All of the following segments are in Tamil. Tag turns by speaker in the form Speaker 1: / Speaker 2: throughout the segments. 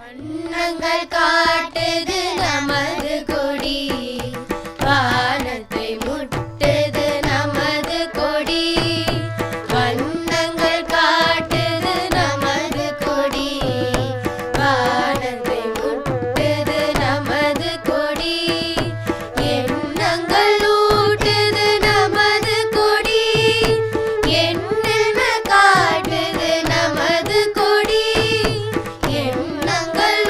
Speaker 1: வண்ணங்கள் காட்டுது நமது கொடி, வானத்தை முட்டுது நமது கொடி. வண்ணங்கள் காட்டுது நமது கொடி, வானத்தை முட்டுது நமது கொடி. எண்ணங்கள் ஊட்டுது நமது கொடி, என்னென்ன காட்டுது நமது கொடி. எண்ணங்கள்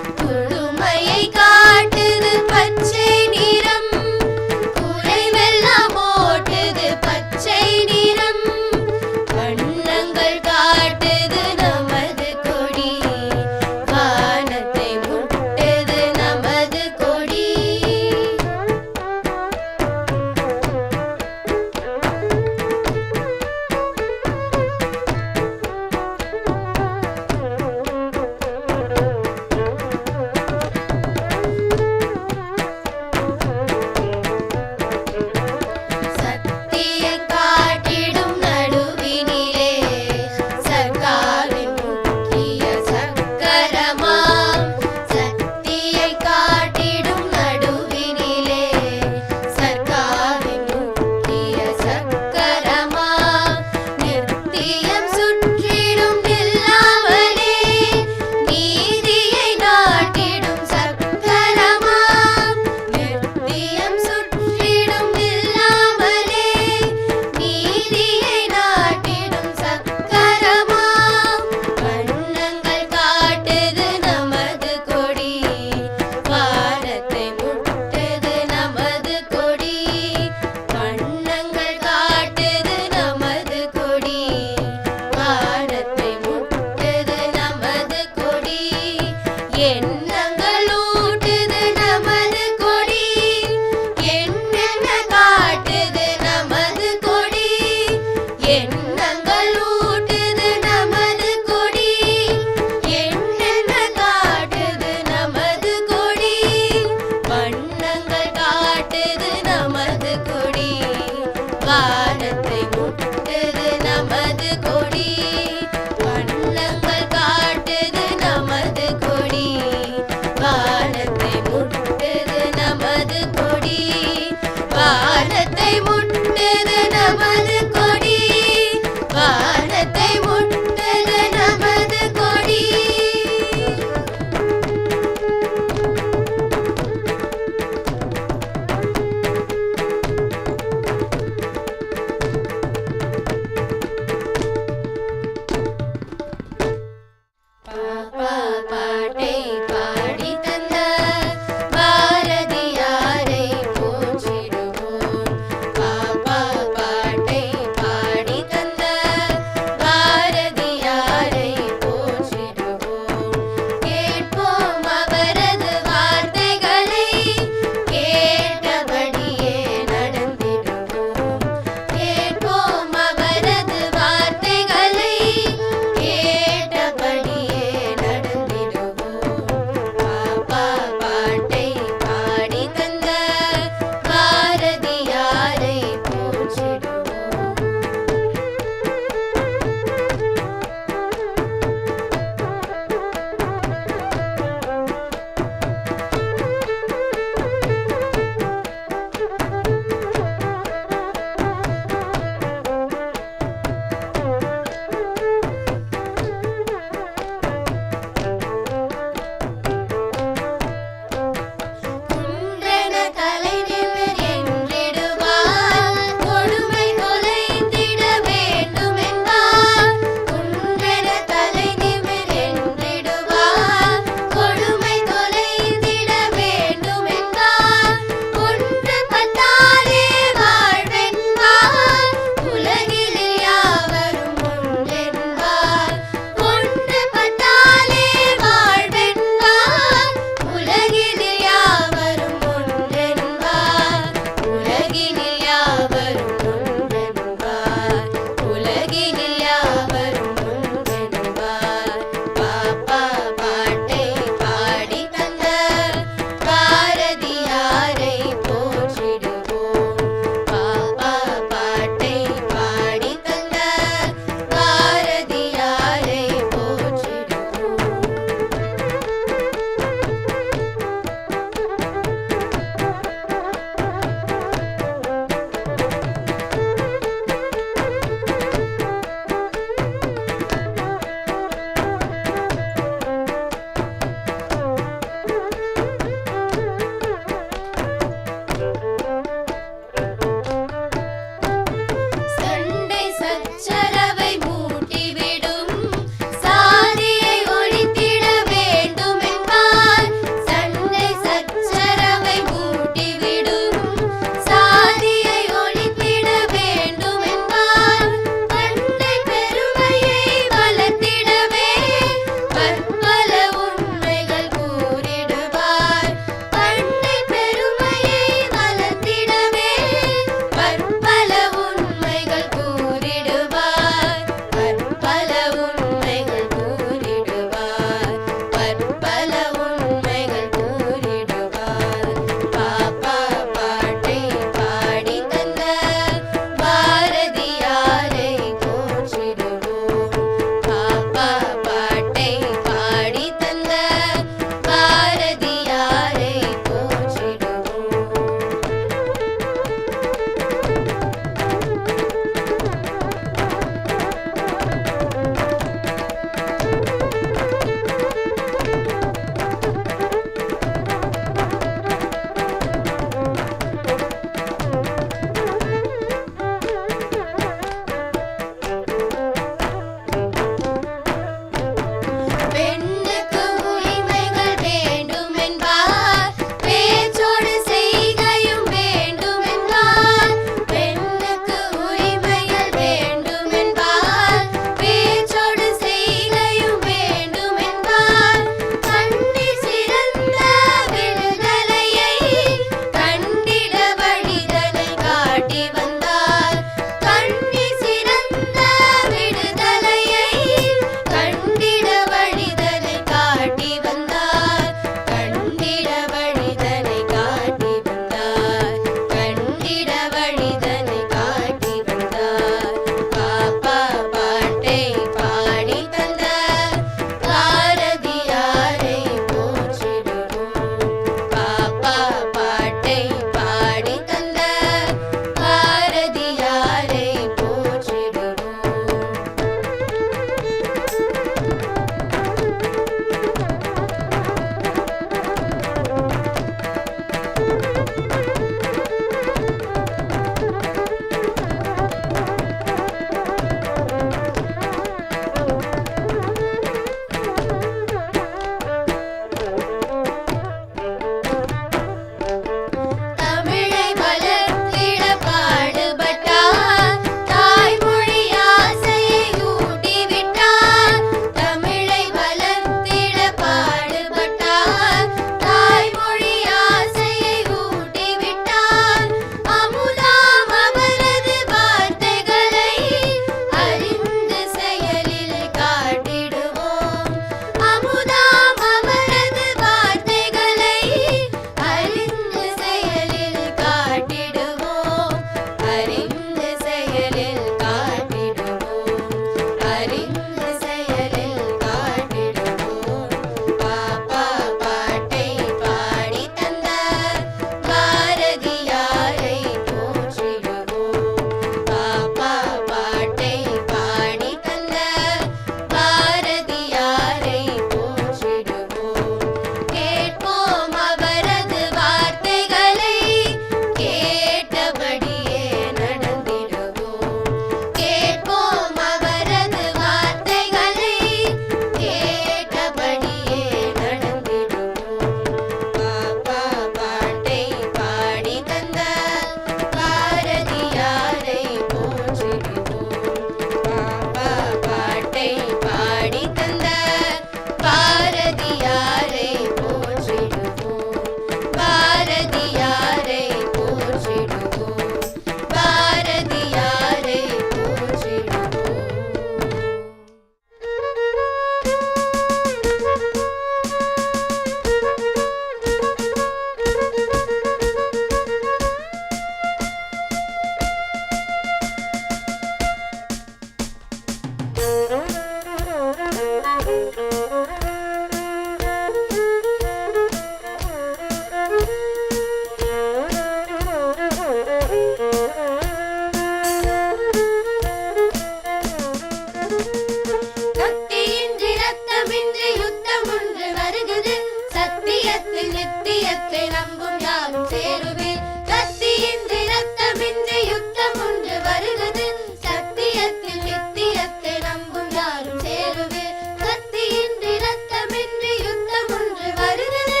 Speaker 1: கத்தியின்றி ரத்தமின்றி யுத்தம் ஒன்று வருகிறது சத்தியத்தில் நித்தியத்தை நம்பும் யாரும் சேருவேன் கத்தியின்றி ரத்தமின்றி யுத்தம் ஒன்று வருகிறது சத்தியத்தில் நித்தியத்தை நம்பும் யாரும் சேருவேன் கத்தியின்றி ரத்தமின்றி யுத்தம் ஒன்று வருகிறது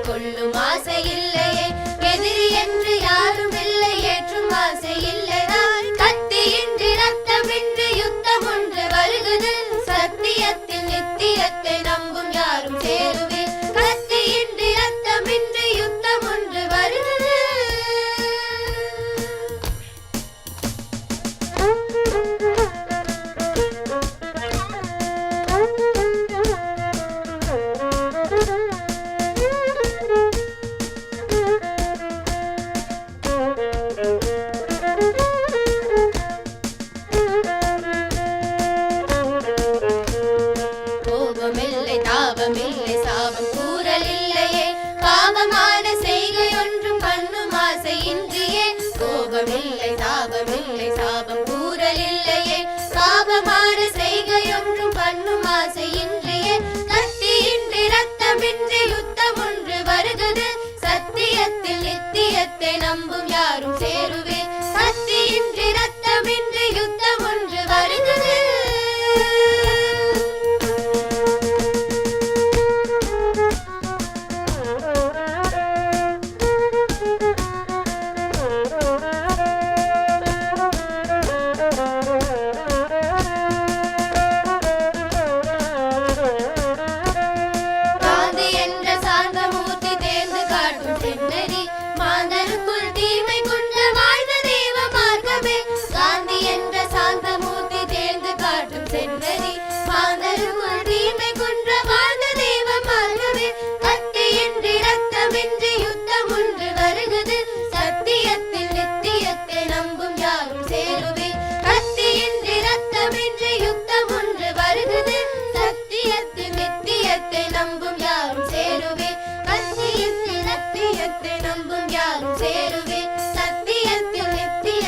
Speaker 1: கொள்ளும் ஆசை இல்லையே எதிரி என்று யாரும் இல்லை ஏற்றும் ஆசை இல்லைதான் கத்தியின்றி ரத்தமின்றி யுத்தம் ஒன்று வருகிறது சத்தியத்தில் நித்தியத்தை நம்பும் யாரும் சேருவே கத்தியின்றி ரத்தமின்றி யுத்தம் ஒன்று வருகிறது கோபமில்லை தாபமில்லை சாபம் கூறல் இல்லையே பாவமான செய்கை ஒன்றும் பண்ணும் ஆசை இன்றியே கோபமில்லை தாபமில்லை சாபம் கூறல் இல்லையே பாவமான செய்கை ஒன்றும் பண்ணும் ஆசை இன்றியே கத்தியின்றி ரத்தமின்றி யுத்தம் ஒன்று வருகிறது சத்தியத்தில் நித்தியத்தை நம்பும் யாரும் சேருவே கத்தியின்றி ரத்தமின்றி யுத்தம் ஒன்று வருகிறது மாந்தருக்குள் தீமை கொண்ட வாழ்ந்த தெய்வ மார்க்கமே காந்தி என்ற சாந்தமூர்த்தி தேர்ந்து காட்டும் சென்னதி மாந்தருக்குள் தீமை கொண்ட வாழ்ந்த தெய்வ மார்க்கமே கத்தியின்றி ரத்தமின்றி யுத்தம் ஒன்று வருகிறது சத்தியத்தில் நித்தியத்தை நம்பும் யாரும் சேருவே கத்தியின்றி ரத்தமின்றி யுத்தம் ஒன்று வருகிறது சத்தியத்தில் நித்தியத்தை நம்பும் யாரும் சேருவே கத்தியத்தில் நித்தியத்தை நம்பும் யாரும் சேருவே சத்தியத்தில் நித்தியத்தை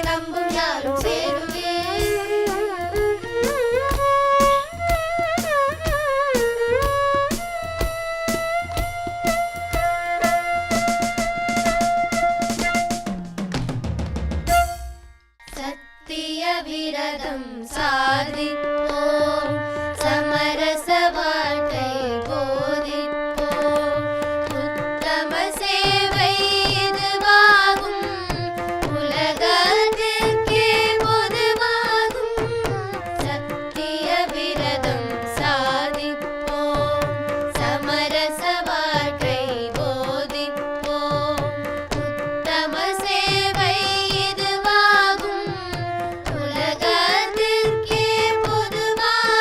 Speaker 1: நம்பும் யாரும் சேருவே சத்திய விரதம் சாதிப்போம் சமரச வாழ்க்கை போதிப்போம் உத்தம சேவை இதுவாகும் உலகத்திற்கே பொதுவாகும் சத்திய விரதம் சாதிப்போம் சமரச வாழ்க்கை போதிப்போம் உத்தம சேவை இதுவாகும் உலகத்திற்கே பொதுவாகும்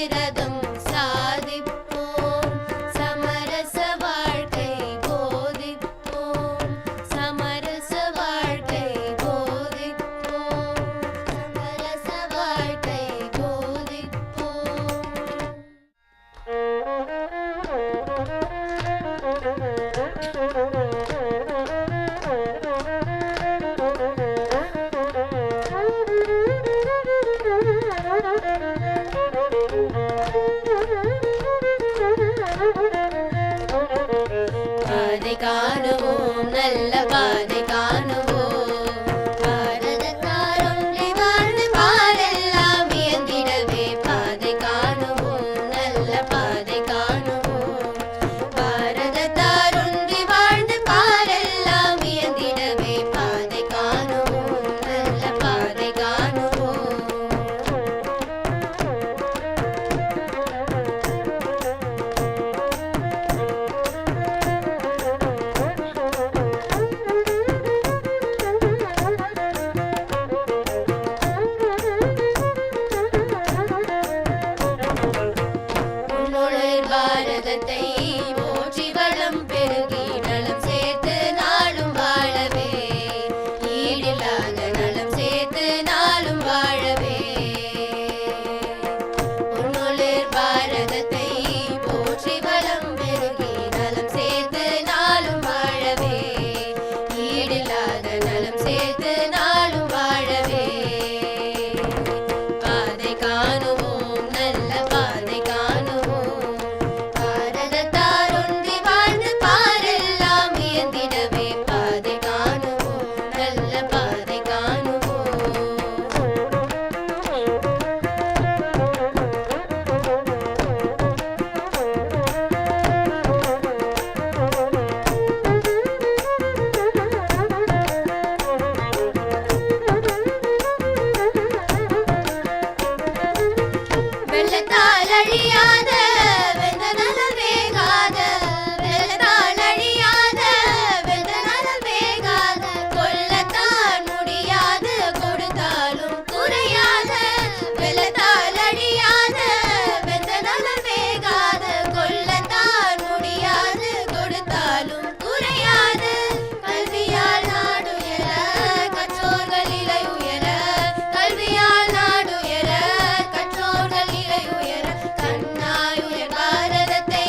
Speaker 1: விரதம் சாதிப்போம் சமரச வாழ்க்கை போதிப்போம் சமரச வாழ்க்கை போதிப்போம் சமரச வாழ்க்கை போதிப்போம். பாதை காணுவோம் நல்ல பாதை காணுவோம் பாரதத்தார் ஒன்றி வாழ்ந்து பாரெல்லாம் இயந்திடவே பாதை காணுவோம் நல்ல பாதை காணுவோம் பாரதத்தார் ஒன்றி வாழ்ந்து பாரெல்லாம் இயந்திடவே பாதை காணுவோம் நல்ல பாதை காணுவோம். உன்னொழில் பாரதத்தை போற்றி வளம் பெருகி நலம் சேர்த்து நாளும் வாழவே ஈடில்லாத நலம் சேர்த்து நாளும் வாழவே உன்னொழில் பாரதத்தை போற்றி வளம் பெருகி நலம் சேர்த்து நாளும் வாழவே ஈடில்லாத நலம் சேர்த்து நாளும் வாழவே பாதை காணுவோம் நல்ல பாதை காணுவோம் பாரதத்தார் ஒன்றி வாழ்ந்து பாரெல்லாம் இயந்திடவே பாதை காணுவோம் நல்ல பாதை காணுவோம். வெள்ளத்தால் அழியாத வெந்த நலம் வேகாத வெள்ளத்தால் அழியாத வெந்த நலம் வேகாத கொல்லத்தான் முடியாது கொடுத்தாலும் குறையாத வெள்ளத்தால் அழியாத வெந்த நலம் வேகாத கொல்லத்தான் முடியாது கொடுத்தாலும் குறையாது கல்வியால் நாடுயர கற்றோர்கள் இலை உயர கல்வியால் நாடுயர கற்றோர்கள் இலை உயர கண்ணாயுயர் பாரதத்தை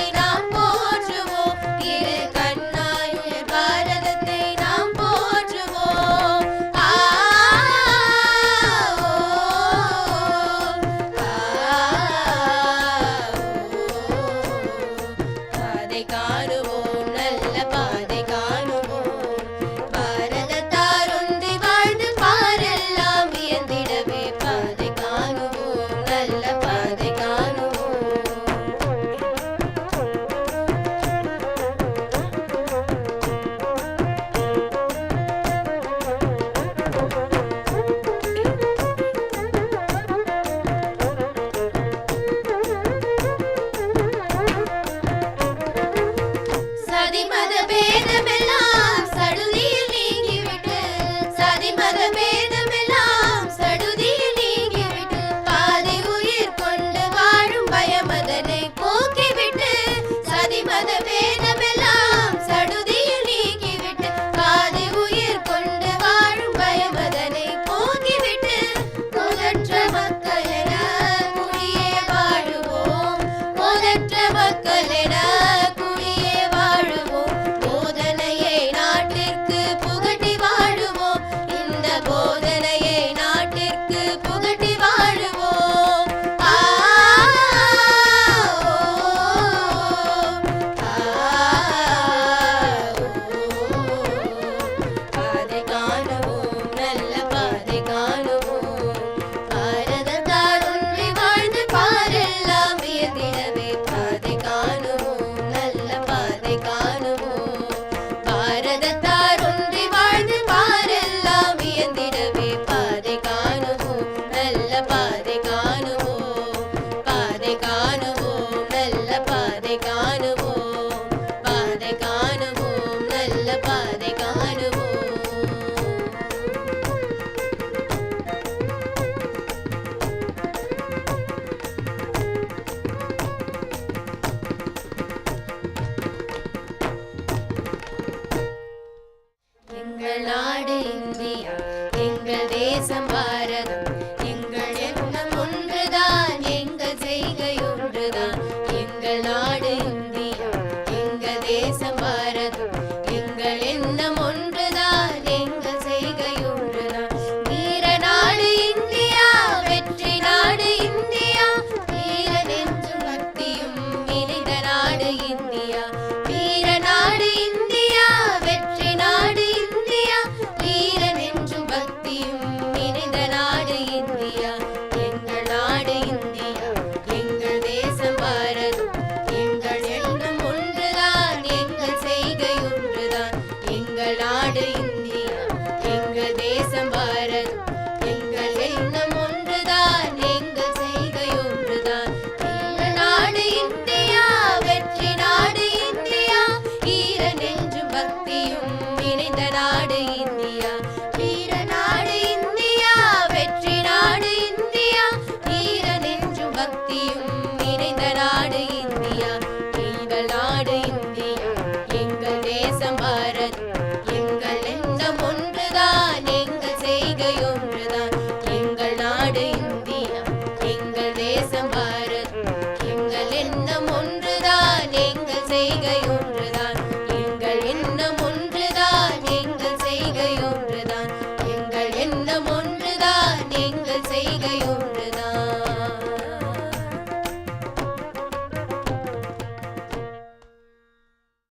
Speaker 1: ஒன்றுதான்